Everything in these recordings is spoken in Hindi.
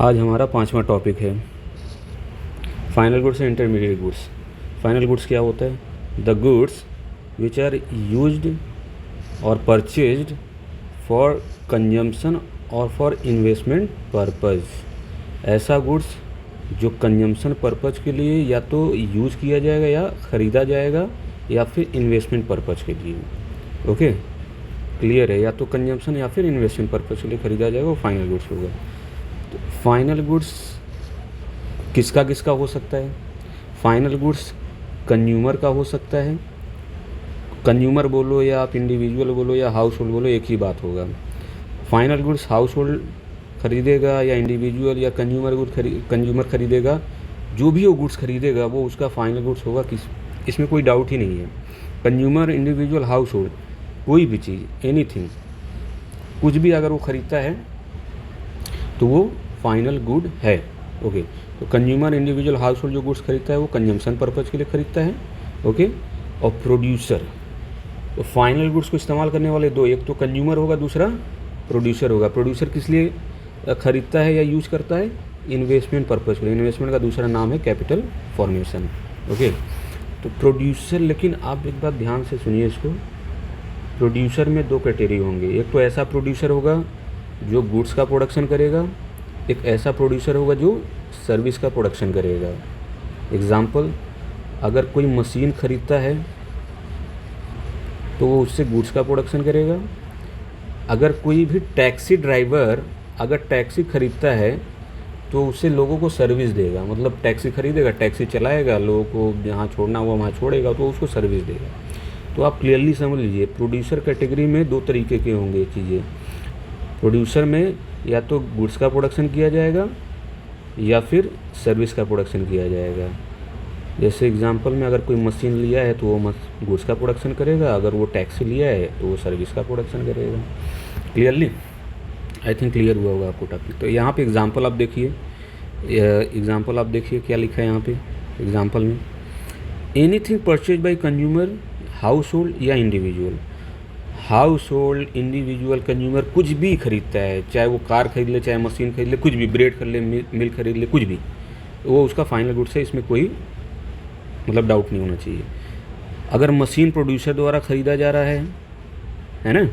आज हमारा 5वां टॉपिक है final goods and intermediate goods. Final goods क्या होता है? The goods which are used और परचेज्ड फॉर कंजम्पशन और फॉर इन्वेस्टमेंट पर्पज़। ऐसा गुड्स जो कंजम्पशन पर्पज़ के लिए या तो यूज़ किया जाएगा या ख़रीदा जाएगा या फिर इन्वेस्टमेंट पर्पज़ के लिए। ओके, क्लियर है? या तो कंजम्पशन या फिर इन्वेस्टमेंट पर्पज़ के लिए ख़रीदा जाएगा, वो फाइनल गुड्स होगा। तो फाइनल गुड्स किसका किसका हो सकता है? फाइनल गुड्स कंज्यूमर का हो सकता है। कंज्यूमर बोलो या आप इंडिविजुअल बोलो या हाउस होल्ड बोलो, एक ही बात होगा। फाइनल गुड्स हाउस होल्ड खरीदेगा या इंडिविजुअल या कंज्यूमर खरीदेगा, जो भी वो गुड्स खरीदेगा वो उसका फाइनल गुड्स होगा। इसमें कोई डाउट ही नहीं है। कंज्यूमर, इंडिविजुअल, हाउस होल्ड, कोई भी चीज़, एनीथिंग, कुछ भी अगर वो ख़रीदता है तो वो फाइनल गुड है। ओके, तो कंज्यूमर, इंडिविजुअल, हाउस होल्ड जो गुड्स खरीदता है वो कंजम्पशन पर्पज़ के लिए खरीदता है। ओके, और प्रोड्यूसर, तो फाइनल गुड्स को इस्तेमाल करने वाले दो, एक तो कंज्यूमर होगा, दूसरा प्रोड्यूसर होगा। प्रोड्यूसर किस लिए खरीदता है या यूज करता है? इन्वेस्टमेंट पर्पज़ के लिए। इन्वेस्टमेंट का दूसरा नाम है कैपिटल फॉर्मेशन। ओके, तो प्रोड्यूसर, लेकिन आप एक बात ध्यान से सुनिए इसको, प्रोड्यूसर में दो कैटेगरी होंगे। एक तो ऐसा प्रोड्यूसर होगा जो गुड्स का प्रोडक्शन करेगा, एक ऐसा प्रोड्यूसर होगा जो सर्विस का प्रोडक्शन करेगा। एग्ज़ाम्पल, अगर कोई मशीन ख़रीदता है तो वो उससे गुड्स का प्रोडक्शन करेगा। अगर कोई भी टैक्सी ड्राइवर अगर टैक्सी ख़रीदता है तो उससे लोगों को सर्विस देगा, मतलब टैक्सी ख़रीदेगा, टैक्सी चलाएगा, लोगों को जहाँ छोड़ना हुआ वहाँ छोड़ेगा, तो उसको सर्विस देगा। तो आप क्लियरली समझ लीजिए, प्रोड्यूसर कैटेगरी में दो तरीके के होंगे चीज़ें। प्रोड्यूसर में या तो गुड्स का प्रोडक्शन किया जाएगा या फिर सर्विस का प्रोडक्शन किया जाएगा। जैसे एग्जांपल में, अगर कोई मशीन लिया है तो वो गुड्स का प्रोडक्शन करेगा, अगर वो टैक्सी लिया है तो वो सर्विस का प्रोडक्शन करेगा। क्लियरली, आई थिंक क्लियर हुआ होगा आपको टॉपिक। तो यहाँ पे एग्जांपल आप देखिए, क्या लिखा है यहाँ पे एग्जांपल में। Anything purchase by consumer, household या individual. Household, individual, consumer कुछ भी खरीदता है, चाहे वो कार खरीद ले, चाहे मशीन खरीद ले, कुछ भी, ब्रेड खरीद ले, मिल्क खरीद ले, कुछ भी, वो उसका फाइनल गुड्स है। इसमें कोई मतलब डाउट नहीं होना चाहिए। अगर मशीन प्रोड्यूसर द्वारा ख़रीदा जा रहा है ना,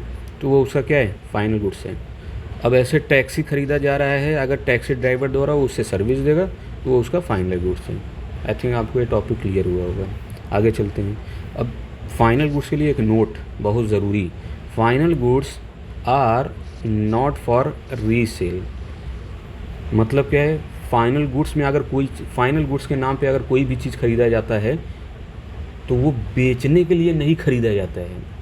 तो वो उसका क्या है? फाइनल गुड्स है। अब ऐसे टैक्सी ख़रीदा जा रहा है, अगर टैक्सी ड्राइवर द्वारा वो उससे सर्विस देगा तो वो उसका फाइनल गुड्स है। आई थिंक आपको ये टॉपिक क्लियर हुआ होगा। आगे चलते हैं। अब फाइनल गुड्स के लिए एक नोट बहुत ज़रूरी, final goods are not for resale. मतलब क्या है? फाइनल गुड्स में अगर फाइनल गुड्स के नाम पे अगर कोई भी चीज़ ख़रीदा जाता है तो वो बेचने के लिए नहीं ख़रीदा जाता है।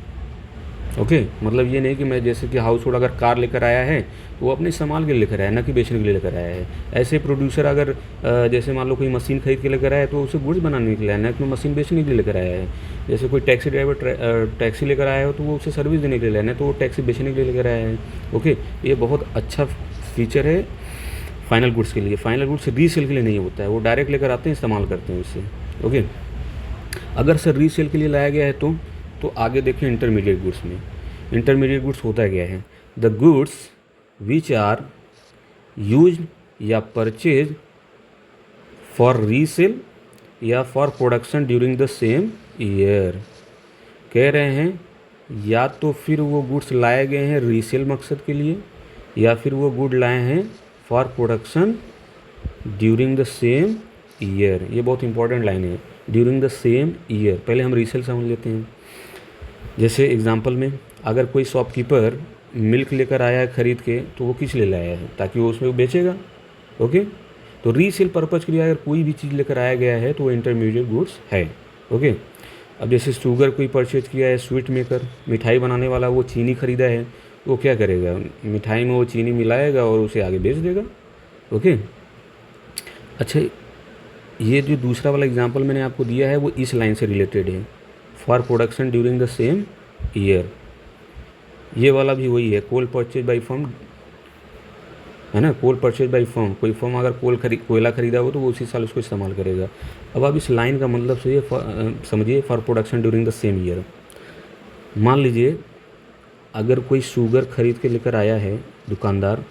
ओके, मतलब ये नहीं कि मैं, जैसे कि हाउस होल्ड अगर कार लेकर आया है तो वो अपने इस्तेमाल के लिए लेकर आया है, ना कि बेचने के लिए लेकर आया है। ऐसे प्रोड्यूसर अगर जैसे मान लो कोई मशीन खरीद के लेकर आया है तो उसे गुड्स बनाने के लिए आया है, ना कि मशीन बेचने के लिए लेकर आया है। जैसे कोई टैक्सी ड्राइवर टैक्सी लेकर आया हो तो वो उसे सर्विस देने के लिए आया है, तो वो टैक्सी बेचने के लिए लेकर आया है। ओके, ये बहुत अच्छा फीचर है फाइनल गुड्स के लिए। फाइनल गुड्स रीसेल के लिए नहीं होता है, वो डायरेक्ट लेकर आते हैं, इस्तेमाल करते हैं उससे। ओके, अगर सर रीसेल के लिए लाया गया है तो आगे देखिए इंटरमीडिएट गुड्स में। इंटरमीडिएट गुड्स होता क्या है? The goods which are used या परचेज फॉर रीसेल या for production during the same year. कह रहे हैं या तो फिर वो गुड्स लाए गए हैं रीसेल मकसद के लिए या फिर वो गुड लाए हैं for production during the same year. ये बहुत इंपॉर्टेंट लाइन है, ड्यूरिंग द सेम ईयर। पहले हम रीसेल समझ लेते हैं। जैसे एग्जांपल में, अगर कोई शॉपकीपर मिल्क लेकर आया है ख़रीद के, तो वो किस लिए लाया है? ताकि वो उसमें बेचेगा। ओके, तो रीसेल पर्पज़ के लिए अगर कोई भी चीज़ लेकर आया गया है तो वो इंटरमीडिएट गुड्स है। ओके, अब जैसे शुगर कोई परचेज किया है, स्वीट मेकर, मिठाई बनाने वाला, वो चीनी ख़रीदा है, वो क्या करेगा? मिठाई में वो चीनी मिलाएगा और उसे आगे बेच देगा। ओके, अच्छा, ये जो दूसरा वाला एग्जांपल मैंने आपको दिया है वो इस लाइन से रिलेटेड है, for production during the same year. ये वाला भी वही है, कोल परचेज बाई फर्म, है ना, कोल परचेज बाई फर्म। कोई फर्म अगर कोयला खरीदा हो तो वो उसी साल उसको इस्तेमाल करेगा। अब आप इस लाइन का मतलब समझिए, for production during the same year. मान लीजिए अगर कोई शुगर खरीद के लेकर आया है दुकानदार,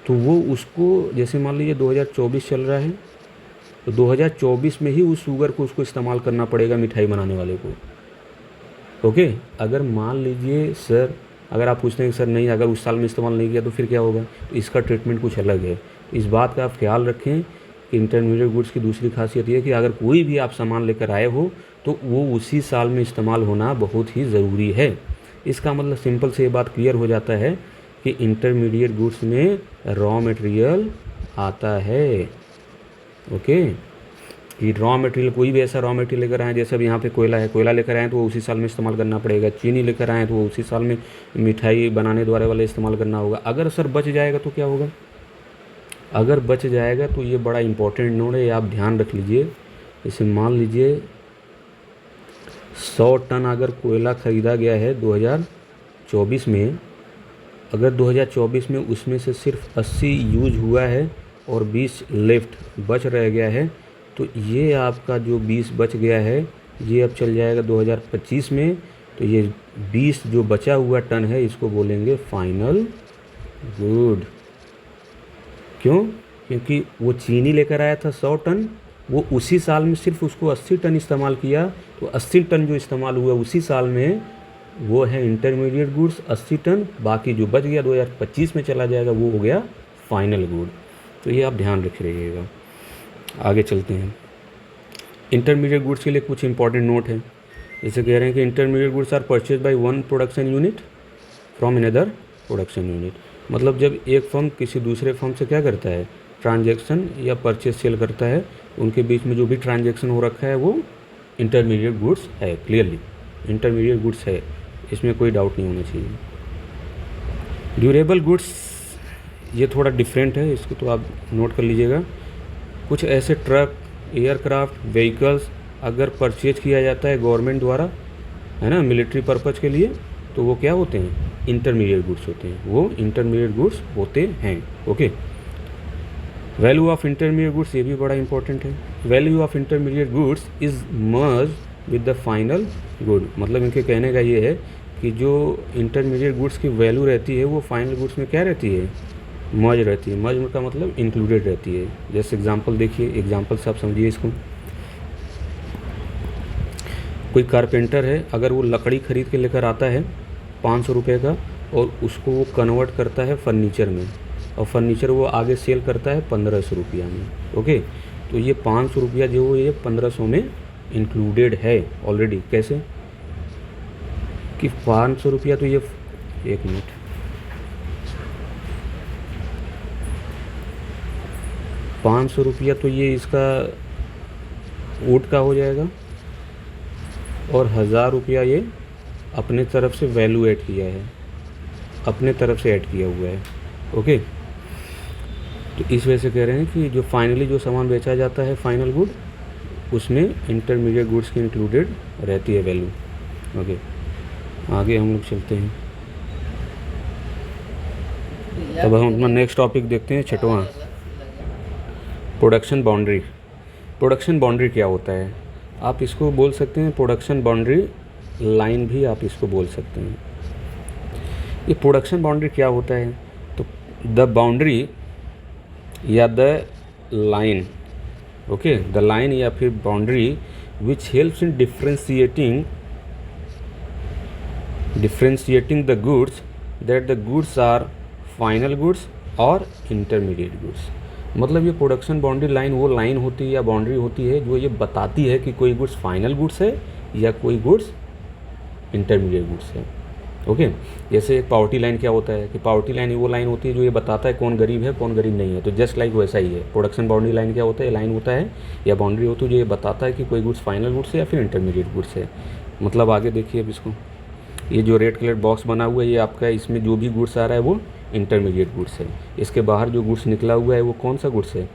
तो वो उसको, जैसे मान लीजिए 2024 चल रहा है, तो 2024 में ही उस शुगर को उसको इस्तेमाल करना पड़ेगा मिठाई बनाने वाले को। ओके, अगर मान लीजिए सर, अगर आप पूछते हैं कि सर नहीं, अगर उस साल में इस्तेमाल नहीं किया तो फिर क्या होगा, तो इसका ट्रीटमेंट कुछ अलग है। इस बात का आप ख्याल रखें कि इंटरमीडिएट गुड्स की दूसरी खासियत ये है कि अगर कोई भी आप सामान लेकर आए हो तो वो उसी साल में इस्तेमाल होना बहुत ही ज़रूरी है। इसका मतलब सिंपल से ये बात क्लियर हो जाता है कि इंटरमीडिएट गुड्स में रॉ मटेरियल आता है। ओके, कि रॉ मटेरियल, कोई भी ऐसा रॉ मटेरियल लेकर आए, जैसे अब यहाँ पे कोयला है, कोयला लेकर आए तो वो उसी साल में इस्तेमाल करना पड़ेगा। चीनी लेकर आए तो वो उसी साल में मिठाई बनाने द्वारा वाला इस्तेमाल करना होगा। अगर सर बच जाएगा तो क्या होगा, अगर बच जाएगा तो ये बड़ा इंपॉर्टेंट नोट है, आप ध्यान रख लीजिए। जैसे मान लीजिए 100 टन अगर कोयला ख़रीदा गया है 2024 में, अगर 2024 में उसमें से सिर्फ 80 यूज हुआ है और 20 लेफ्ट बच रह गया है, तो ये आपका जो 20 बच गया है ये अब चल जाएगा 2025 में। तो ये 20 जो बचा हुआ टन है इसको बोलेंगे फाइनल गुड। क्यों? क्योंकि वो चीनी लेकर आया था 100 टन, वो उसी साल में सिर्फ उसको 80 टन इस्तेमाल किया, तो 80 टन जो इस्तेमाल हुआ उसी साल में वो है इंटरमीडिएट गुड्स 80 टन। बाकी जो बच गया 2025 में चला जाएगा वो हो गया फाइनल गुड। तो ये आप ध्यान रख रहिएगा। आगे चलते हैं। इंटरमीडिएट गुड्स के लिए कुछ इंपॉर्टेंट नोट है। जैसे कह रहे हैं कि intermediate goods are purchase by one production unit from another production unit. मतलब जब एक फर्म किसी दूसरे फर्म से क्या करता है, ट्रांजैक्शन या परचेज सेल करता है, उनके बीच में जो भी ट्रांजैक्शन हो रखा है वो इंटरमीडिएट गुड्स है। क्लियरली इंटरमीडिएट गुड्स है, इसमें कोई डाउट नहीं होना चाहिए। ड्यूरेबल गुड्स ये थोड़ा डिफरेंट है, इसको तो आप नोट कर लीजिएगा। कुछ ऐसे ट्रक, एयरक्राफ्ट, व्हीकल्स अगर परचेज किया जाता है गवर्नमेंट द्वारा, है ना, मिलिट्री पर्पज़ के लिए, तो वो क्या होते हैं, इंटरमीडिएट गुड्स होते हैं, वो इंटरमीडिएट गुड्स होते हैं। Okay, value of intermediate goods ये भी बड़ा इंपॉर्टेंट है। Value of intermediate goods is merge with the final good. मतलब इनके कहने का ये है कि जो इंटरमीडिएट गुड्स की वैल्यू रहती है वो फाइनल गुड्स में क्या रहती है, मर्ज रहती है। मर्ज का मतलब इंक्लूडेड रहती है। जैसे एग्जांपल देखिए, एग्जांपल से आप समझिए इसको। कोई कारपेंटर है, अगर वो लकड़ी खरीद के लेकर आता है 500 रुपये का, और उसको वो कन्वर्ट करता है फर्नीचर में, और फर्नीचर वो आगे सेल करता है 1500 रुपया में। ओके, तो ये 500 रुपया जो ये 1500 में इंक्लूडेड है ऑलरेडी। कैसे कि 500 रुपया तो ये, एक मिनट, 500 रुपया तो ये इसका वुड का हो जाएगा, और 1000 रुपया ये अपने तरफ से वैल्यू ऐड किया है, अपने तरफ से ऐड किया हुआ है। ओके, तो इस वजह से कह रहे हैं कि जो फाइनली जो सामान बेचा जाता है फाइनल गुड, उसमें इंटरमीडिएट गुड्स की इंक्लूडेड रहती है वैल्यू। ओके, आगे हम लोग चलते हैं। तब हम अपना नेक्स्ट टॉपिक देखते हैं, छठवां, प्रोडक्शन बाउंड्री। प्रोडक्शन बाउंड्री क्या होता है? आप इसको बोल सकते हैं प्रोडक्शन बाउंड्री लाइन भी आप इसको बोल सकते हैं। ये प्रोडक्शन बाउंड्री क्या होता है? तो द बाउंड्री या the line, okay, the line या फिर boundary which helps in differentiating the goods that the goods are final goods और इंटरमीडिएट गुड्स। मतलब ये प्रोडक्शन बाउंड्री लाइन वो लाइन होती है या बाउंड्री होती है जो ये बताती है कि कोई गुड्स फाइनल गुड्स है या कोई गुड्स इंटरमीडिएट गुड्स है। ओके, जैसे एक पावर्टी लाइन क्या होता है कि पावर्टी लाइन वो लाइन होती है जो ये बताता है कौन गरीब है कौन गरीब नहीं है। तो जस्ट लाइक वैसा ही है प्रोडक्शन बाउंड्री लाइन क्या होता है, लाइन होता है या बाउंड्री होती है जो ये बताता है कि कोई गुड्स फाइनल गुड्स है या फिर इंटरमीडिएट गुड्स है। मतलब आगे देखिए अब इसको, ये जो रेड कलर बॉक्स बना हुआ है ये आपका, इसमें जो भी गुड्स आ रहा है वो इंटरमीडिएट गुड्स है। इसके बाहर जो गुड्स निकला हुआ है वो कौन सा गुड्स है,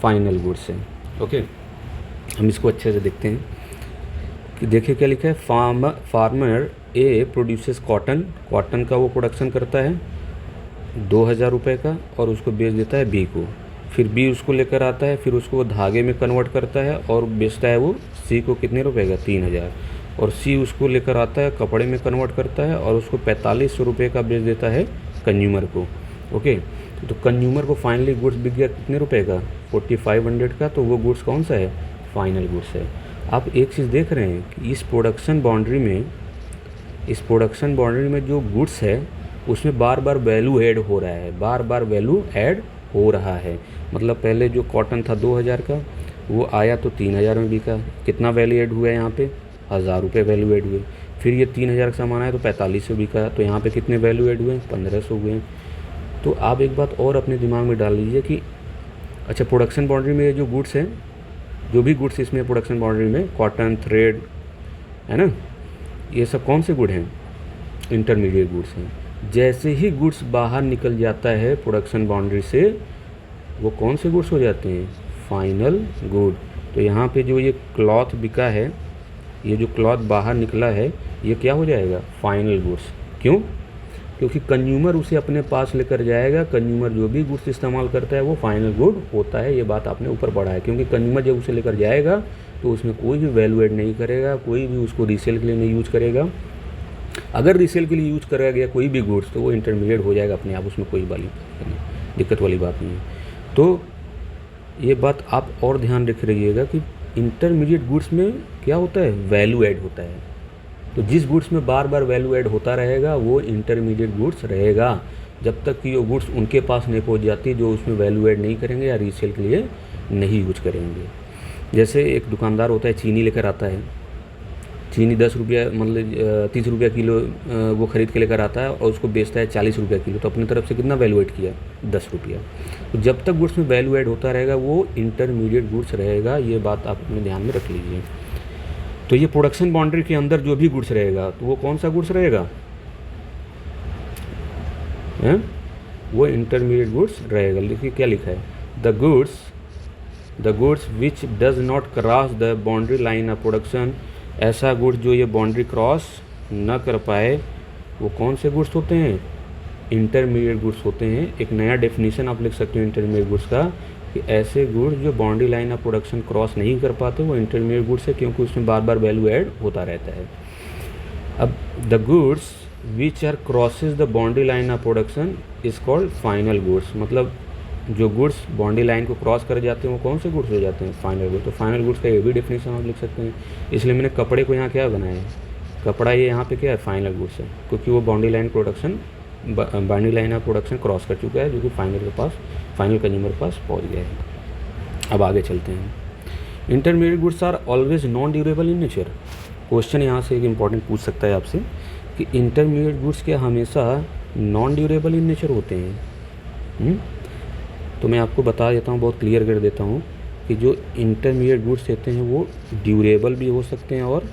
फाइनल गुड्स है। ओके, हम इसको अच्छे से देखते हैं कि देखिए क्या लिखा है, farmer A produces cotton, cotton का वो प्रोडक्शन करता है 2000 रुपये का और उसको बेच देता है बी को। फिर बी उसको लेकर आता है, फिर उसको धागे में कन्वर्ट करता है और बेचता है वो सी को कितने रुपए का, 3000। और सी उसको लेकर आता है कपड़े में कन्वर्ट करता है और उसको 4500 रुपये का बेच देता है कंज्यूमर को। ओके, तो कंज्यूमर को फाइनली गुड्स बिक गया कितने रुपए का, 4500 का, तो वो गुड्स कौन सा है, फाइनल गुड्स है। आप एक चीज़ देख रहे हैं कि इस प्रोडक्शन बाउंड्री में जो गुड्स है उसमें बार बार वैल्यू ऐड हो रहा है, बार बार वैल्यू ऐड हो रहा है। मतलब पहले जो कॉटन था 2000 का, वो आया तो 3000 में बिका, कितना वैल्यू ऐड हुआ है यहाँ पे, 1000 रुपये वैल्यू ऐड हुए। फिर ये 3000 का सामान आया तो 4500 बिका, तो यहाँ पे कितने वैल्यू ऐड हुए, 1500 हुए। तो आप एक बात और अपने दिमाग में डाल लीजिए कि अच्छा, प्रोडक्शन बाउंड्री में जो गुड्स हैं, जो भी गुड्स इसमें प्रोडक्शन बाउंड्री में, कॉटन, थ्रेड, है ना, ये सब कौन से गुड हैं, इंटरमीडिएट गुड्स हैं। जैसे ही गुड्स बाहर निकल जाता है प्रोडक्शन बाउंड्री से, वो कौन से गुड्स हो जाते हैं, फाइनल गुड। तो यहाँ पे जो ये क्लॉथ बिका है, ये जो क्लॉथ बाहर निकला है, ये क्या हो जाएगा, फाइनल गुड्स। क्यों, क्योंकि कंज्यूमर उसे अपने पास लेकर जाएगा। कंज्यूमर जो भी गुड्स इस्तेमाल करता है वो फाइनल गुड होता है। ये बात आपने ऊपर पढ़ा है, क्योंकि कंज्यूमर जब उसे लेकर जाएगा तो उसमें कोई भी वैल्यू ऐड नहीं करेगा, कोई भी उसको रीसेल के लिए नहीं यूज करेगा। अगर रीसेल के लिए यूज करा गया कोई भी गुड्स तो वो इंटरमीडिएट हो जाएगा अपने आप, उसमें कोई दिक्कत वाली बात नहीं है। तो ये बात आप और ध्यान रख रहिएगा कि इंटरमीडिएट गुड्स में क्या होता है, वैल्यू ऐड होता है। तो जिस गुड्स में बार बार वैल्यू ऐड होता रहेगा वो इंटरमीडिएट गुड्स रहेगा, जब तक कि वो गुड्स उनके पास नहीं पहुंच जाती जो उसमें वैल्यू ऐड नहीं करेंगे या रीसेल के लिए नहीं यूज करेंगे। जैसे एक दुकानदार होता है, चीनी लेकर आता है, चीनी 10 रुपया मतलब 30 रुपया किलो वो ख़रीद के लेकर आता है और उसको बेचता है 40 रुपया किलो, तो अपनी तरफ से कितना वैल्यू ऐड किया, 10 रुपया। तो जब तक गुड्स में वैल्यू ऐड होता रहेगा वो इंटरमीडिएट गुड्स रहेगा। ये बात आप अपने ध्यान में रख लीजिए। तो ये प्रोडक्शन बाउंड्री के अंदर जो भी गुड्स रहेगा तो वो कौन सा गुड्स रहेगा, वो इंटरमीडिएट गुड्स रहेगा। देखिए क्या लिखा है, the goods which does not cross the boundary line of production. ऐसा गुड्स जो ये बाउंड्री क्रॉस न कर पाए वो कौन से गुड्स होते हैं, इंटरमीडिएट गुड्स होते हैं। एक नया डेफिनेशन आप लिख सकते हो इंटरमीडिएट गुड्स का, कि ऐसे गुड्स जो boundary line of production cross नहीं कर पाते वो इंटरमीडिएट गुड्स है, क्योंकि उसमें बार बार वैल्यू ऐड होता रहता है। अब the goods which are crosses the boundary line of production is called final goods. मतलब जो गुड्स बाउंड्री लाइन को क्रॉस कर जाते हैं वो कौन से गुड्स हो जाते हैं, फाइनल गुड्स। तो फाइनल गुड्स का ये भी डेफिनेशन आप लिख सकते हैं। इसलिए मैंने कपड़े को यहाँ क्या बनाया है, कपड़ा ये यहाँ पे क्या है, फाइनल गुड्स है, क्योंकि वो boundary line of production cross कर चुका है, जो कि फाइनल कंज्यूमर के पास पहुँच गया है। अब आगे चलते हैं। Intermediate goods are always non durable in nature. Question यहाँ से एक इम्पॉर्टेंट पूछ सकता है आपसे कि इंटरमीडिएट गुड्स क्या हमेशा नॉन ड्यूरेबल इन नेचर होते हैं। तो मैं आपको बता देता हूँ, बहुत क्लियर कर देता हूँ कि जो इंटरमीडिएट गुड्स होते हैं वो ड्यूरेबल भी हो सकते हैं और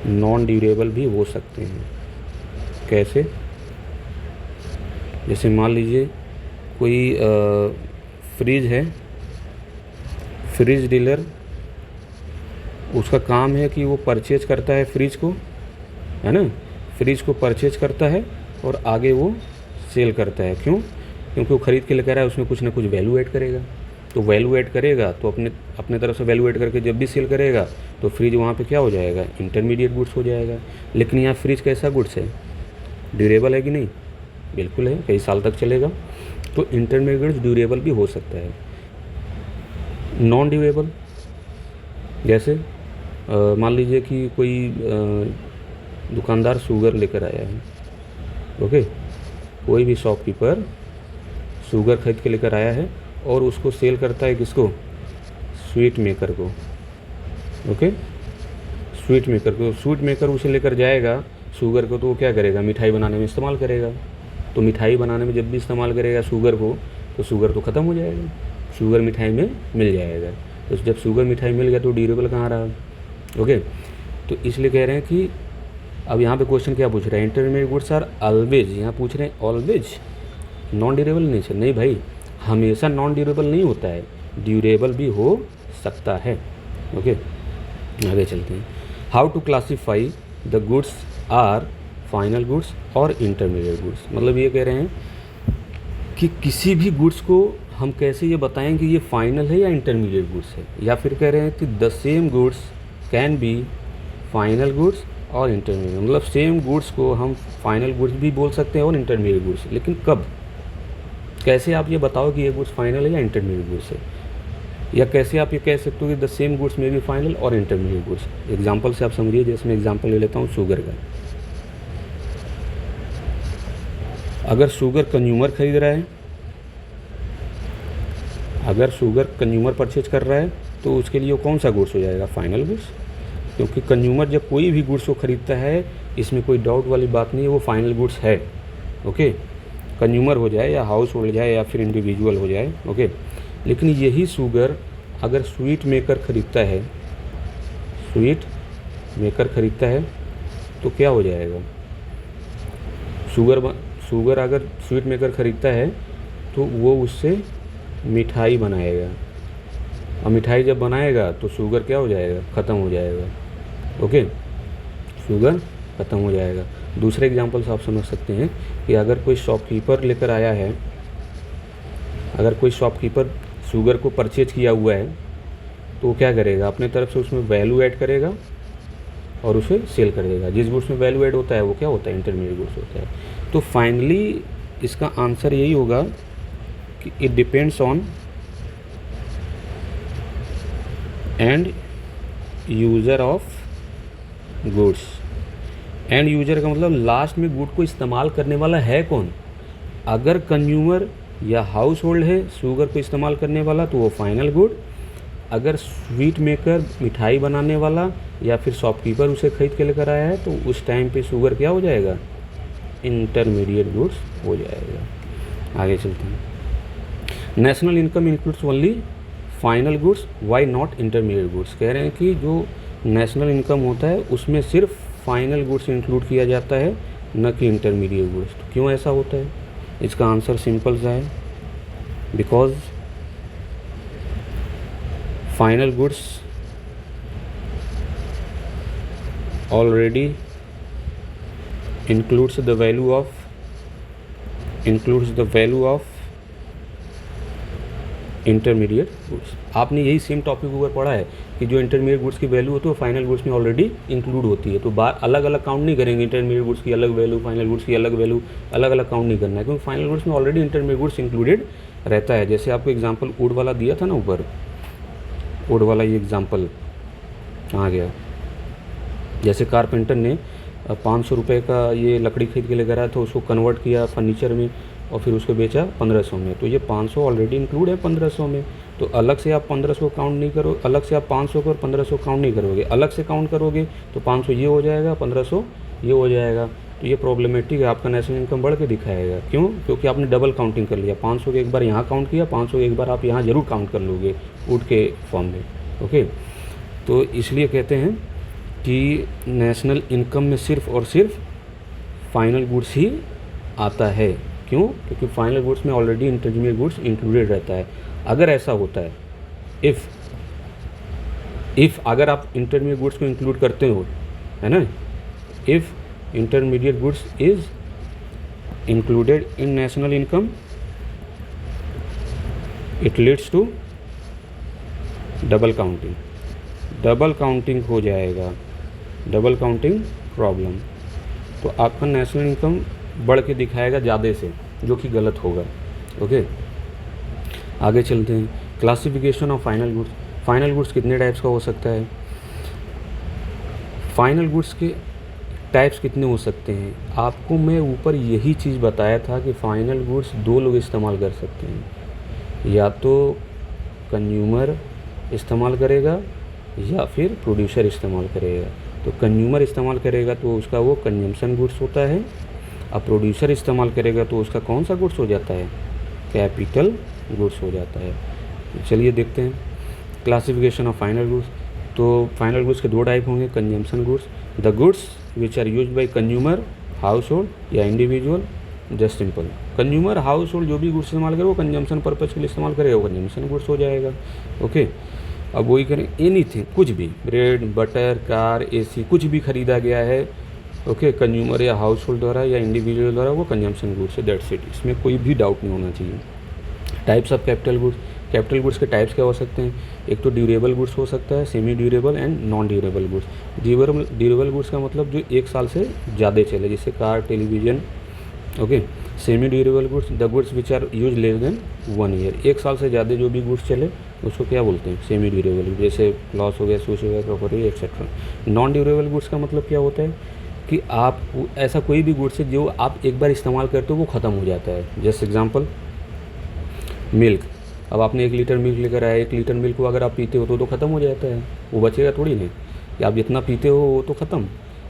नॉन ड्यूरेबल भी हो सकते हैं। कैसे, जैसे मान लीजिए कोई फ्रिज है, फ्रिज डीलर, उसका काम है कि वो परचेज करता है फ्रिज को, है ना, फ्रिज को परचेज करता है और आगे वो सेल करता है। क्यों, क्योंकि वो ख़रीद के लेकर आया है, उसमें कुछ ना कुछ वैल्यू ऐड करेगा। तो वैल्यू ऐड करेगा तो अपने तरफ से वैल्यू ऐड करके जब भी सेल करेगा तो फ्रिज वहाँ पे क्या हो जाएगा, इंटरमीडिएट गुड्स हो जाएगा। लेकिन यहाँ फ्रिज कैसा गुड्स है, ड्यूरेबल है कि नहीं, बिल्कुल है, कई साल तक चलेगा। तो इंटरमीडिएट गुड्स ड्यूरेबल भी हो सकता है। नॉन ड्यूरेबल जैसे मान लीजिए कि कोई दुकानदार शुगर लेकर आया है, ओके, कोई भी शॉपकीपर शुगर खरीद के लेकर आया है और उसको सेल करता है किसको, स्वीट मेकर को, ओके, स्वीट मेकर उसे लेकर जाएगा शुगर को, तो वो क्या करेगा, मिठाई बनाने में इस्तेमाल करेगा। तो मिठाई बनाने में जब भी इस्तेमाल करेगा शुगर को, तो शुगर तो ख़त्म हो जाएगा, शुगर मिठाई में मिल जाएगा। तो जब शुगर मिठाई मिल गया तो ड्यूरेबल कहाँ रहा, ओके। तो इसलिए कह रहे हैं कि अब यहाँ पे क्वेश्चन क्या पूछ रहा है, इंटरमीडिएट गुड्स आर ऑलवेज, यहाँ पूछ रहे हैं ऑलवेज नॉन ड्यूरेबल नेचर। नहीं भाई, हमेशा नॉन ड्यूरेबल नहीं होता है, ड्यूरेबल भी हो सकता है, ओके। आगे चलते हैं। How to classify the goods are final goods और इंटरमीडिएट गुड्स। मतलब ये कह रहे हैं कि किसी भी गुड्स को हम कैसे ये बताएं कि ये फाइनल है या इंटरमीडिएट गुड्स है, या फिर कह रहे हैं कि the same goods can be final goods और इंटरमीडिएट। मतलब सेम गुड्स को हम फाइनल गुड्स भी बोल सकते हैं और इंटरमीडिएट गुड्स, लेकिन कब, कैसे आप ये बताओ कि ये गुड्स फाइनल है या इंटरमीडिएट गुड्स है, या कैसे आप ये कह सकते हो कि द सेम गुड्स में भी फाइनल और इंटरमीडिएट गुड्स। एग्जांपल से आप समझिए, जैसे मैं एग्जांपल ले लेता हूँ शुगर का। अगर शुगर कंज्यूमर खरीद रहा है, अगर शुगर कंज्यूमर परचेज कर रहा है तो उसके लिए वो कौन सा गुड्स हो जाएगा, फाइनल गुड्स। क्योंकि कंज्यूमर जब कोई भी गुड्स को खरीदता है, इसमें कोई डाउट वाली बात नहीं है, वो फाइनल गुड्स है। ओके, कंज्यूमर हो जाए या हाउस होल्ड जाए या फिर इंडिविजुअल हो जाए। ओके, लेकिन यही शुगर अगर स्वीट मेकर खरीदता है, स्वीट मेकर खरीदता है तो क्या हो जाएगा, शुगर अगर स्वीट मेकर खरीदता है तो वो उससे मिठाई बनाएगा, और मिठाई जब बनाएगा तो शुगर क्या हो जाएगा, ख़त्म हो जाएगा। ओके, शुगर ख़त्म हो जाएगा। दूसरे एग्जांपल से आप समझ सकते हैं कि अगर कोई शॉपकीपर लेकर आया है, अगर कोई शॉपकीपर शुगर को परचेज किया हुआ है तो वो क्या करेगा, अपने तरफ से उसमें वैल्यू ऐड करेगा और उसे सेल कर देगा। जिस गुड्स में वैल्यू ऐड होता है वो क्या होता है, इंटरमीडिएट गुड्स होता है। तो फाइनली इसका आंसर यही होगा कि it depends on end user of goods. End user का मतलब लास्ट में गुड को इस्तेमाल करने वाला है कौन। अगर कंज्यूमर या हाउस होल्ड है शुगर को इस्तेमाल करने वाला तो वो फाइनल गुड। अगर स्वीट मेकर मिठाई बनाने वाला या फिर शॉपकीपर उसे खरीद के लेकर आया है तो उस टाइम पे शुगर क्या हो जाएगा, इंटरमीडिएट गुड्स हो जाएगा। आगे चलते हैं। National income includes only final goods, why not intermediate goods. कह रहे हैं कि जो नेशनल इनकम होता है उसमें सिर्फ फाइनल गुड्स इंक्लूड किया जाता है, न कि इंटरमीडिएट गुड्स। तो क्यों ऐसा होता है, इसका आंसर सिंपल सा है, because final goods already includes the value of intermediate goods. आपने यही सेम टॉपिक ऊपर पढ़ा है कि जो इंटरमीडिएट गुड्स की वैल्यू होती है वो फाइनल गुड्स में ऑलरेडी इंक्लूड होती है। तो बार अलग अलग काउंट नहीं करेंगे, इंटरमीडिएट गुड्स की अलग वैल्यू, फाइनल गुड्स की अलग वैल्यू, अलग अलग काउंट नहीं करना है, क्योंकि फाइनल गुड्स में ऑलरेडी इंटरमीडिएट गुड्स इंक्लूडेड रहता है। जैसे आपको एग्जाम्पल वुड वाला दिया था ना ऊपर, वुड वाला ये एग्जाम्पल कहाँ गया। जैसे कारपेंटर ने 500 रुपये का ये लकड़ी खरीद के लेकर आया तो उसको कन्वर्ट किया फर्नीचर में और फिर उसको बेचा 1500 में। तो ये 500 ऑलरेडी इंक्लूड है 1500 में, तो अलग से आप 1500 काउंट नहीं करो, अलग से आप 500 को और 1500 काउंट नहीं करोगे, अलग से काउंट करोगे तो 500 ये हो जाएगा, 1500 ये हो जाएगा। तो ये प्रॉब्लमेटिक है, आपका नेशनल इनकम बढ़ के दिखाएगा। क्यों, क्योंकि आपने डबल काउंटिंग कर लिया। 500 के एक बार यहाँ काउंट किया, 500 के एक बार आप यहाँ ज़रूर काउंट कर लोगे वुड के फॉर्म में। ओके, तो इसलिए कहते हैं कि नेशनल इनकम में सिर्फ और सिर्फ फाइनल गुड्स ही आता है। क्यों, क्योंकि फाइनल गुड्स में ऑलरेडी इंटरमीडिएट गुड्स इंक्लूडेड रहता है। अगर ऐसा होता है, इफ़ अगर आप इंटरमीडिएट गुड्स को इंक्लूड करते हो, है ना, if intermediate goods is included in national income, it leads to double counting. Double counting हो जाएगा, डबल काउंटिंग प्रॉब्लम। तो आपका नेशनल इनकम बढ़ के दिखाएगा ज़्यादा से, जो कि गलत होगा। ओके, आगे चलते हैं। Classification of final goods. Final goods कितने टाइप्स का हो सकता है, फाइनल गुड्स के टाइप्स कितने हो सकते हैं। आपको मैं ऊपर यही चीज़ बताया था कि फाइनल गुड्स दो लोग इस्तेमाल कर सकते हैं, या तो कंज्यूमर इस्तेमाल करेगा या फिर प्रोड्यूसर इस्तेमाल करेगा। तो कंज्यूमर इस्तेमाल करेगा तो उसका वो कंजम्पशन गुड्स होता है, अब प्रोड्यूसर इस्तेमाल करेगा तो उसका कौन सा गुड्स हो जाता है, कैपिटल गुड्स हो जाता है। चलिए देखते हैं क्लासिफिकेशन ऑफ फाइनल गुड्स। तो फाइनल गुड्स के दो टाइप होंगे, consumption goods, the goods which are used by consumer, household या individual. Just simple, consumer household जो भी गुड्स इस्तेमाल करे वो कंजम्पशन पर्पज़ के लिए इस्तेमाल करेगा, वो कंजम्पशन गुड्स हो जाएगा। ओके, अब वही करें, एनीथिंग, कुछ भी, ब्रेड, बटर, कार, एसी, कुछ भी खरीदा गया है, ओके, कंज्यूमर या हाउस होल्ड द्वारा या इंडिविजुअल द्वारा, वो कंजम्पशन गुड्स है, दैट्स इट। इसमें कोई भी डाउट नहीं होना चाहिए। Types of capital goods. Capital goods के टाइप्स क्या हो सकते हैं, एक तो ड्यूरेबल गुड्स हो सकता है, semi durable and non durable goods. Durable goods का मतलब जो 1 साल से ज़्यादा चले, जैसे car, television. Okay, semi durable goods, the goods which are use less than 1 year, 1 साल से ज़्यादा जो भी गुड्स चले उसको क्या बोलते हैं, सेमी ड्यूरेबल, जैसे क्लॉथ हो गया, शूज हो गया, crockery etcetera. Non durable goods का मतलब क्या होता है कि आप ऐसा कोई भी गुड्स है जो आप एक बार इस्तेमाल करते हो वो ख़त्म हो जाता है। जैसे एग्जांपल मिल्क, अब आपने 1 लीटर मिल्क लेकर आया, 1 लीटर मिल्क को अगर आप पीते हो तो ख़त्म हो जाता है, वो बचेगा थोड़ी नहीं, कि आप जितना पीते हो वो तो ख़त्म।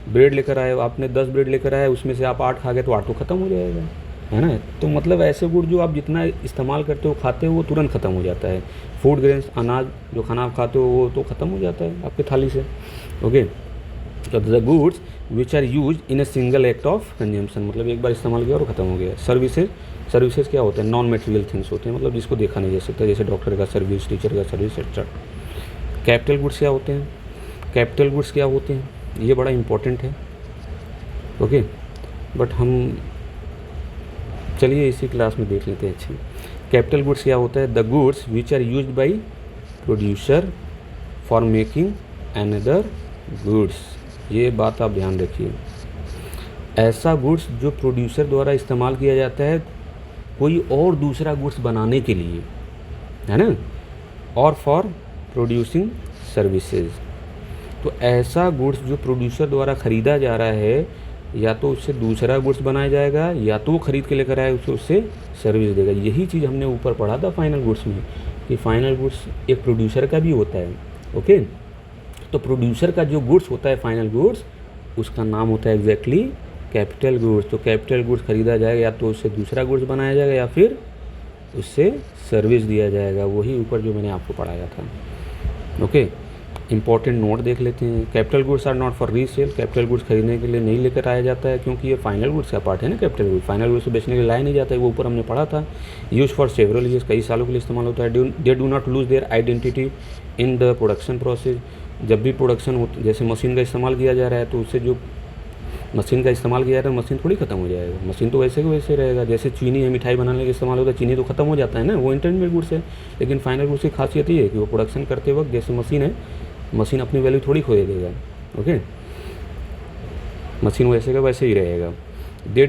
ब्रेड लेकर आए, आपने 10 ब्रेड लेकर आए, उसमें से आप 8 खा गए तो 8 तो ख़त्म हो जाएगा, है ना। तो मतलब ऐसे गुड जो आप जितना इस्तेमाल करते हो खाते हो वो तुरंत ख़त्म हो जाता है। फूड ग्रेन्स, अनाज जो खाना आप खाते हो वो तो ख़त्म हो जाता है आपके थाली से। ओके, तो the goods which are use in a single act of consumption, मतलब एक बार इस्तेमाल किया और ख़त्म हो गया। सर्विसेज क्या होते हैं, नॉन मटेरियल थिंग्स होते हैं, मतलब जिसको देखा नहीं जा सकता, जैसे डॉक्टर का सर्विस, टीचर का सर्विस एक्सेट्रा। कैपिटल गुड्स क्या होते हैं, कैपिटल गुड्स क्या होते हैं, ये बड़ा इंपॉर्टेंट है। ओके, बट हम चलिए इसी क्लास में देख लेते हैं अच्छे। कैपिटल गुड्स क्या होता है, the goods which are used by producer for making another goods, ये बात आप ध्यान रखिए। ऐसा गुड्स जो प्रोड्यूसर द्वारा इस्तेमाल किया जाता है कोई और दूसरा गुड्स बनाने के लिए, है ना, और फॉर प्रोड्यूसिंग सर्विसेज। तो ऐसा गुड्स जो प्रोड्यूसर द्वारा ख़रीदा जा रहा है, या तो उससे दूसरा गुड्स बनाया जाएगा या तो वो ख़रीद के लेकर आए उससे सर्विस देगा। यही चीज़ हमने ऊपर पढ़ा था फाइनल गुड्स में, कि फाइनल गुड्स एक प्रोड्यूसर का भी होता है। ओके, तो प्रोड्यूसर का जो गुड्स होता है फाइनल गुड्स, उसका नाम होता है एग्जैक्टली कैपिटल गुड्स। तो कैपिटल गुड्स ख़रीदा जाएगा या तो उससे दूसरा गुड्स बनाया जाएगा या फिर उससे सर्विस दिया जाएगा, वही ऊपर जो मैंने आपको पढ़ाया था। ओके, इंपॉर्टेंट नोट देख लेते हैं। Capital goods are not for resale, capital goods खरीदने के लिए नहीं लेकर आया जाता है, क्योंकि ये फाइनल गुड्स का पार्ट है ना। कैपिटल गुड्स फाइनल गुड्स बेचने के लिए लाया नहीं जाता है, वो ऊपर हमने पढ़ा था। यूज फॉर सेवरल ईयर्स, कई सालों के लिए इस्तेमाल होता है। They do not lose their identity in the production process, जब भी प्रोडक्शन हो, जैसे मशीन का इस्तेमाल किया जा रहा है तो उससे जो मशीन का इस्तेमाल किया जाता है मशीन थोड़ी ख़त्म हो जाएगा, मशीन तो वैसे के वैसे रहेगा। जैसे चीनी है, मिठाई बनाने के इस्तेमाल होता है, चीनी तो ख़त्म हो जाता है ना, वो इंटरमीडिएट गुड्स है। लेकिन फाइनल गुड्स की खासियत ये है कि वो प्रोडक्शन करते वक्त जैसे मशीन है, मशीन अपनी वैल्यू थोड़ी खो देगा। ओके, मशीन वैसे का वैसे ही रहेगा। They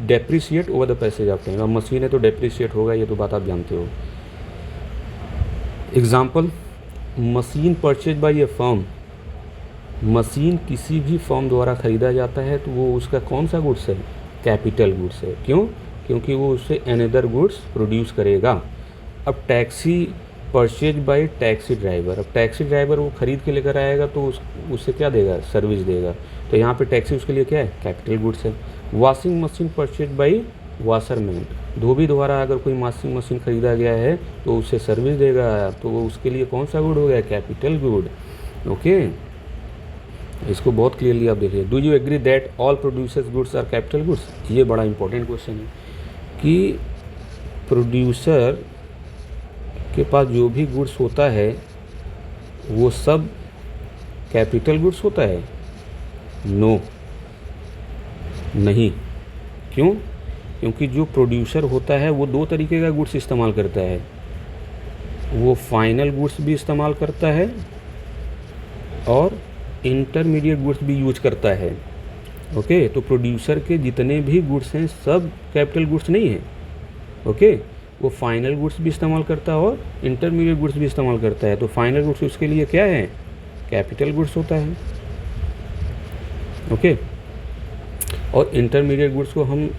depreciate over the passage of time, अब मशीन है तो डेप्रिशिएट होगा, ये तो बात आप जानते हो। एग्जाम्पल, मशीन परचेज बाय ए फर्म, मशीन किसी भी फर्म द्वारा ख़रीदा जाता है तो वो उसका कौन सा गुड्स है, कैपिटल गुड्स है। क्यों, क्योंकि वो उससे अनदर गुड्स प्रोड्यूस करेगा। अब taxi purchase by taxi driver, अब टैक्सी ड्राइवर वो ख़रीद के लेकर आएगा तो उससे क्या देगा, सर्विस देगा। तो यहाँ पे टैक्सी उसके लिए क्या है, कैपिटल गुड्स है। Washing machine purchase by washerman, धोबी द्वारा अगर कोई वॉशिंग मशीन ख़रीदा गया है तो उससे सर्विस देगा, तो वो उसके लिए कौन सा गुड हो गया, कैपिटल गुड। ओके, इसको बहुत क्लियरली आप देखिए। Do you agree that all producers goods are capital goods, ये बड़ा इंपॉर्टेंट क्वेश्चन है कि प्रोड्यूसर के पास जो भी गुड्स होता है वो सब कैपिटल गुड्स होता है। नो, नहीं। क्यों, क्योंकि जो प्रोड्यूसर होता है वो 2 तरीके का गुड्स इस्तेमाल करता है, वो फाइनल गुड्स भी इस्तेमाल करता है और इंटरमीडिएट गुड्स भी यूज करता है। ओके, तो प्रोड्यूसर के जितने भी गुड्स हैं सब कैपिटल गुड्स नहीं हैं। ओके, वो फाइनल गुड्स भी इस्तेमाल करता है और इंटरमीडिएट गुड्स भी इस्तेमाल करता है। तो फाइनल गुड्स उसके लिए क्या है, कैपिटल गुड्स होता है। ओके, और इंटरमीडिएट गुड्स को हम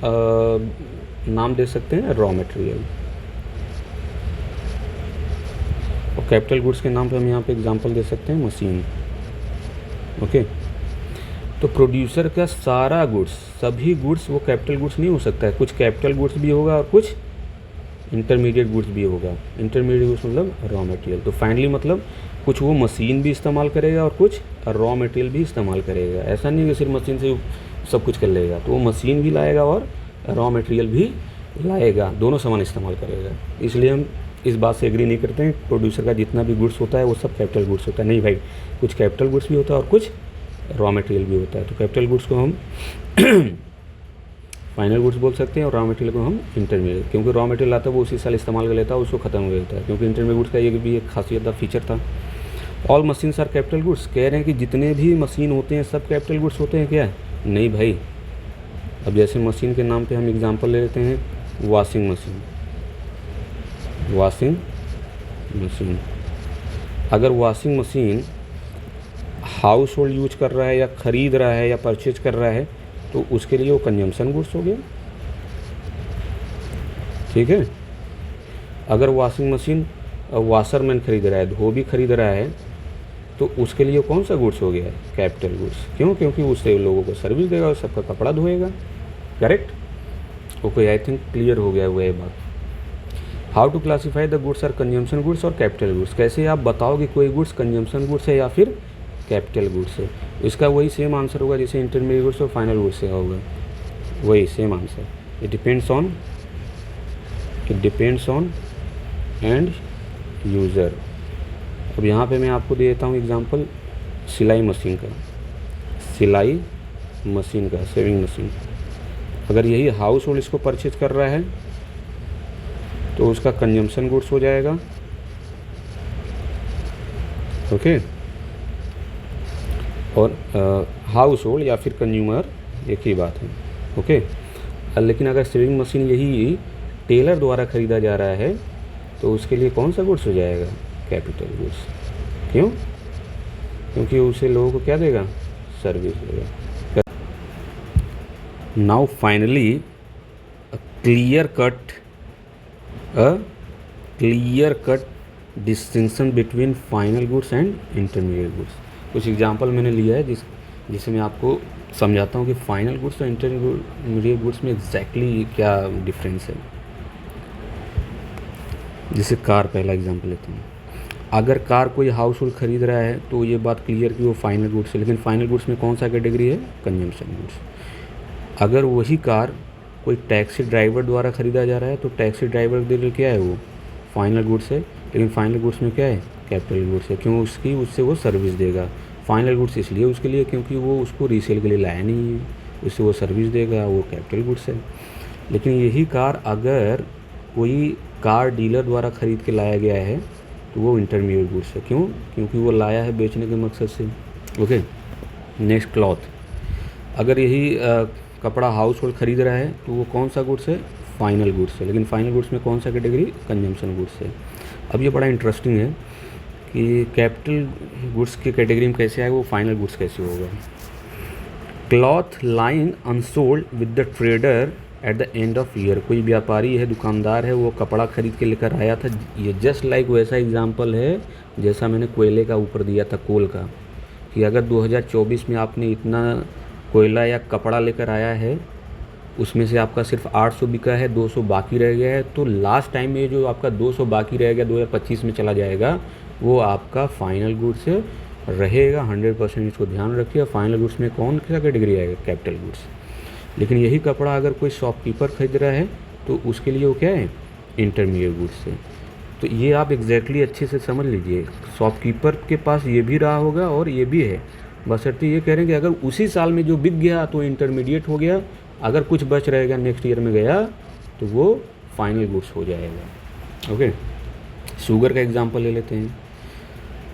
नाम दे सकते हैं रॉ मटेरियल, और कैपिटल गुड्स के नाम पे हम यहाँ पे एग्जांपल दे सकते हैं मशीन। ओके, तो प्रोड्यूसर का सारा गुड्स, सभी गुड्स वो कैपिटल गुड्स नहीं हो सकता है, कुछ कैपिटल गुड्स भी होगा और कुछ इंटरमीडिएट गुड्स भी होगा। इंटरमीडिएट गुड्स मतलब रॉ मटेरियल। तो फाइनली मतलब कुछ वो मशीन भी इस्तेमाल करेगा और कुछ रॉ मटेरियल भी इस्तेमाल करेगा। ऐसा नहीं कि सिर्फ मशीन से सब कुछ कर लेगा, तो वो मशीन भी लाएगा और रॉ मटेरियल भी लाएगा, दोनों सामान इस्तेमाल करेगा। इसलिए हम इस बात से एग्री नहीं करते हैं प्रोड्यूसर का जितना भी गुड्स होता है वो सब कैपिटल गुड्स होता है। नहीं भाई, कुछ कैपिटल गुड्स भी होता है और कुछ रॉ मटेरियल भी होता है। तो कैपिटल गुड्स को हम फाइनल गुड्स बोल सकते हैं और रॉ मटेरियल को हम इंटरमीडिएट, क्योंकि रॉ मटेरियल आता है वो उसी साल इस्तेमाल कर लेता है, उसको ख़त्म हो जाता है। क्योंकि इंटरमीडिएट गुड्स का ये भी एक खासियत था, फीचर था। All machines are capital goods, कह रहे हैं कि जितने भी मशीन होते हैं सब कैपिटल गुड्स होते हैं क्या, नहीं भाई। अब जैसे मशीन के नाम पे हम एग्जांपल ले लेते हैं वॉशिंग मशीन, वॉशिंग मशीन। अगर washing machine house hold use कर रहा है या ख़रीद रहा है या परचेज कर रहा है तो उसके लिए वो कंजम्पशन गुड्स हो गया, ठीक है। अगर वॉशिंग मशीन वॉशरमैन खरीद रहा है, धोबी खरीद रहा है, तो उसके लिए कौन सा गुड्स हो गया? Capital goods. क्यों? क्योंकि उससे लोगों को सर्विस देगा और सबका कपड़ा धोएगा। Correct? Okay, I think clear हो गया हुआ ये बात। How to classify the goods are consumption goods और कैपिटल गुड्स। कैसे आप बताओगे कोई गुड्स कंजम्पशन गुड्स है या फिर कैपिटल गुड्स है? इसका वही सेम आंसर होगा जैसे इंटरमीडिएट गुड्स और फाइनल गुड्स से होगा, वही same answer. It depends on end user. अब यहाँ पे मैं आपको दे देता हूँ एग्जांपल सिलाई मशीन का, सेविंग मशीन। अगर यही हाउस होल्ड इसको परचेज कर रहा है तो उसका कंजम्पशन गुड्स हो जाएगा, ओके। और हाउस होल्ड या फिर कंज्यूमर एक ही बात है, ओके। लेकिन अगर सेविंग मशीन यही टेलर द्वारा ख़रीदा जा रहा है तो उसके लिए कौन सा गुड्स हो जाएगा? Capital goods. क्यों? क्योंकि उसे लोगों को क्या देगा? सर्विस देगा। Now finally clear cut distinction between final goods and intermediate goods. कुछ एग्जांपल मैंने लिया है जिससे मैं आपको समझाता हूँ कि फाइनल गुड्स और इंटरमीडिएट गुड्स में एग्जैक्टली क्या डिफरेंस है। जैसे कार, पहला एग्जांपल लेता हूँ। अगर कार कोई हाउस होल्ड खरीद रहा है तो ये बात क्लियर कि वो फाइनल गुड्स है, लेकिन फाइनल गुड्स में कौन सा कैटेगरी है? Consumption goods. अगर वही कार कोई टैक्सी ड्राइवर द्वारा ख़रीदा जा रहा है तो टैक्सी ड्राइवर के लिए क्या है? वो फाइनल गुड्स है, लेकिन फाइनल गुड्स में क्या है? कैपिटल गुड्स है। क्यों? उससे वो सर्विस देगा। फाइनल गुड्स इसलिए उसके लिए क्योंकि वो उसको रीसेल के लिए लाया नहीं है, उससे वो सर्विस देगा, वो कैपिटल गुड्स है। लेकिन यही कार अगर कोई कार डीलर द्वारा ख़रीद के लाया गया है तो वो इंटरमीडिएट गुड्स है। क्यों? क्योंकि वो लाया है बेचने के मकसद से, ओके। Next, cloth. अगर यही कपड़ा हाउस होल्ड खरीद रहा है तो वो कौन सा गुड्स है? फाइनल गुड्स है, लेकिन फाइनल गुड्स में कौन सा कैटेगरी? कंजम्पशन गुड्स है। अब ये बड़ा इंटरेस्टिंग है कि कैपिटल गुड्स की कैटेगरी में कैसे आएगा, वो फाइनल गुड्स कैसे होगा। Cloth lying unsold with the trader at the end of year. कोई व्यापारी है, दुकानदार है, वो कपड़ा खरीद के लेकर आया था। ये जस्ट लाइक वैसा एग्जांपल है जैसा मैंने कोयले का ऊपर दिया था, कोल का, कि अगर 2024 में आपने इतना कोयला या कपड़ा लेकर आया है, उसमें से आपका सिर्फ 800 बिका है, 200 बाकी रह गया है, तो लास्ट टाइम में जो आपका 200 बाकी रह गया 2025 में चला जाएगा, वो आपका फाइनल गुड्स रहेगा। 100% इसको ध्यान रखिए। फाइनल गुड्स में कौन सा कैटेगरी आएगा? Capital goods. लेकिन यही कपड़ा अगर कोई शॉपकीपर खरीद रहा है तो उसके लिए वो क्या है? इंटरमीडिएट गुड्स है। तो ये आप एग्जैक्टली अच्छे से समझ लीजिए। शॉपकीपर के पास ये भी रहा होगा और ये भी है, बशर्ते ये कह रहे हैं कि अगर उसी साल में जो बिक गया तो इंटरमीडिएट हो गया, अगर कुछ बच रहेगा नेक्स्ट ईयर में गया तो वो फाइनल गुड्स हो जाएगा, ओके। शुगर का एग्जांपल ले लेते हैं।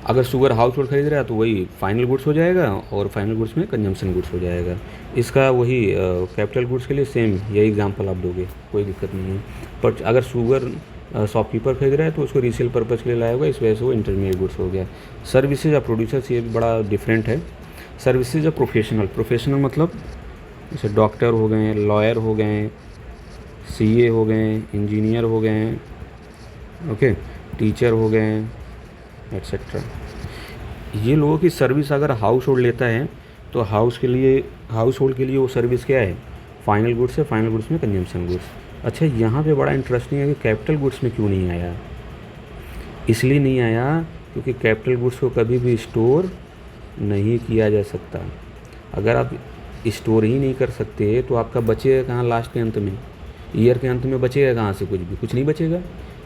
अगर शुगर हाउस होल्ड खरीद रहा है तो वही फाइनल गुड्स हो जाएगा और फाइनल गुड्स में कंजम्पशन गुड्स हो जाएगा। इसका वही कैपिटल गुड्स के लिए सेम यही एग्जांपल आप दोगे, कोई दिक्कत नहीं है। पर अगर शुगर शॉपकीपर खरीद रहा है तो उसको रीसेल पर्पज़ के लिए लाया होगा, इस वजह से वो इंटरमीडिएट गुड्स हो गया। सर्विसेज या प्रोड्यूसर्स, ये भी बड़ा डिफरेंट है। सर्विसेज या प्रोफेशनल मतलब जैसे डॉक्टर हो गए, लॉयर हो गए, सीए हो गए, इंजीनियर हो गए, ओके, टीचर हो गए, एट्सेट्रा। ये लोगों की सर्विस अगर हाउस होल्ड लेता है तो हाउस होल्ड के लिए वो सर्विस क्या है? फाइनल गुड्स है। फाइनल गुड्स में कंजम्पशन गुड्स। अच्छा, यहाँ पे बड़ा इंटरेस्टिंग है कि कैपिटल गुड्स में क्यों नहीं आया। इसलिए नहीं आया क्योंकि कैपिटल गुड्स को कभी भी स्टोर नहीं किया जा सकता। अगर आप स्टोर ही नहीं कर सकते तो आपका बचेगा कहाँ? लास्ट के अंत में, ईयर के अंत में बचेगा कहाँ से? कुछ नहीं बचेगा।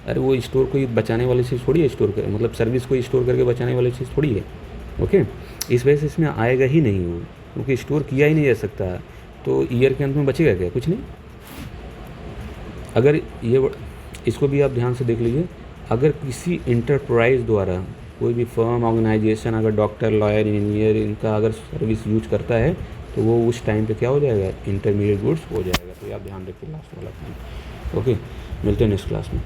अरे वो स्टोर कोई बचाने वाली चीज़ थोड़ी है, स्टोर कर मतलब सर्विस को स्टोर करके बचाने वाली चीज़ थोड़ी है, ओके। इस वजह से इसमें आएगा ही नहीं वो, क्योंकि स्टोर किया ही नहीं जा सकता। तो ईयर के अंत में बचेगा क्या? कुछ नहीं। अगर ये इसको भी आप ध्यान से देख लीजिए। अगर किसी इंटरप्राइज द्वारा कोई भी फर्म, ऑर्गेनाइजेशन अगर डॉक्टर, लॉयर, इंजीनियर इनका अगर सर्विस यूज करता है तो वो उस टाइम पे क्या हो जाएगा? इंटरमीडिएट गुड्स हो जाएगा। तो ये आप ध्यान रखिए लास्ट वाला पॉइंट। ओके, मिलते हैं नेक्स्ट क्लास में।